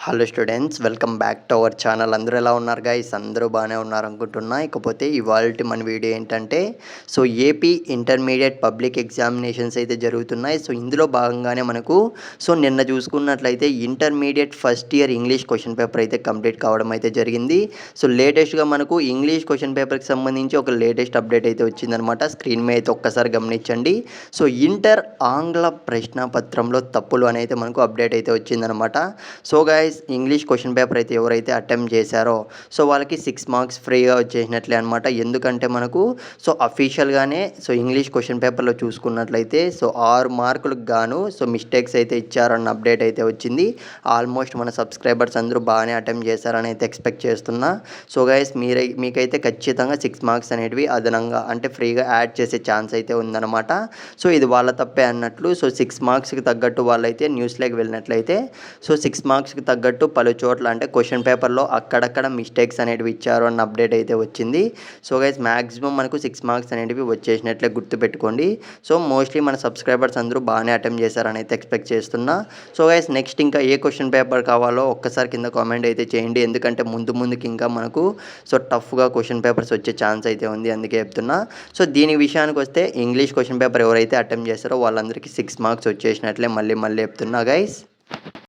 Hello students, welcome back to our channel. అందరూ ఎలా ఉన్నారు గైస్? అందరూ బాగానే ఉన్నారు అనుకుంటున్నా. ఇకపోతే ఇవాల్టి మన వీడియో ఏంటంటే ఏపీ ఇంటర్మీడియట్ పబ్లిక్ ఎగ్జామినేషన్స్ అయితే జరుగుతున్నాయి. ఇందులో భాగంగానే మనకు నిన్న చూసుకున్నట్లయితే intermediate first year English question paper అయితే కంప్లీట్ కావడం అయితే జరిగింది. లేటెస్ట్గా మనకు ఇంగ్లీష్ క్వశ్చన్ పేపర్కి సంబంధించి ఒక లేటెస్ట్ అప్డేట్ అయితే వచ్చిందనమాట. స్క్రీన్ మీద అయితే ఒక్కసారి గమనించండి. ఇంటర్ ఆంగ్ల ప్రశ్నపత్రంలో తప్పులు అని అయితే మనకు అప్డేట్ అయితే వచ్చిందనమాట. గైస్, ఇంగ్లీష్ క్వశ్చన్ పేపర్ అయితే ఎవరైతే అటెంప్ట్ చేశారో వాళ్ళకి 6 మార్క్స్ ఫ్రీగా వచ్చేసినట్లే అనమాట. ఎందుకంటే మనకు అఫీషియల్గానే ఇంగ్లీష్ క్వశ్చన్ పేపర్లో చూసుకున్నట్లయితే 6 మార్కులకు గాను మిస్టేక్స్ అయితే ఇచ్చారన్న అప్డేట్ అయితే వచ్చింది. ఆల్మోస్ట్ మన సబ్స్క్రైబర్స్ అందరూ బాగానే అటెంప్ట్ చేశారని అయితే ఎక్స్పెక్ట్ చేస్తున్నా. గైస్, మీకైతే ఖచ్చితంగా 6 మార్క్స్ అనేటివి అదనంగా అంటే ఫ్రీగా యాడ్ చేసే ఛాన్స్ అయితే ఉందన్నమాట. ఇది వాళ్ళ తప్పే అన్నట్లు. 6 మార్క్స్కి తగ్గట్టు వాళ్ళైతే న్యూస్లోకి వెళ్ళినట్లయితే 6 మార్క్స్కి తగ్గట్టు పలు చోట్ల అంటే క్వశ్చన్ పేపర్లో అక్కడక్కడ మిస్టేక్స్ అనేటివి ఇచ్చారు అన్న అప్డేట్ అయితే వచ్చింది. గైస్, మ్యాక్సిమం మనకు 6 మార్క్స్ అనేటివి వచ్చేసినట్లే గుర్తుపెట్టుకోండి. మోస్ట్లీ మన సబ్స్క్రైబర్స్ అందరూ బాగానే అటెంప్ట్ చేశారని అయితే ఎక్స్పెక్ట్ చేస్తున్నా. గైస్, నెక్స్ట్ ఇంకా ఏ క్వశ్చన్ పేపర్ కావాలో ఒక్కసారి కింద కామెంట్ అయితే చేయండి. ఎందుకంటే ముందుకి ఇంకా మనకు టఫ్గా క్వశ్చన్ పేపర్స్ వచ్చే ఛాన్స్ అయితే ఉంది, అందుకే చెప్తున్నా. దీని విషయానికి వస్తే ఇంగ్లీష్ క్వశ్చన్ పేపర్ ఎవరైతే అటెంప్ట్ చేస్తారో వాళ్ళందరికీ 6 మార్క్స్ వచ్చేసినట్లే మళ్ళీ చెప్తున్నా గైస్.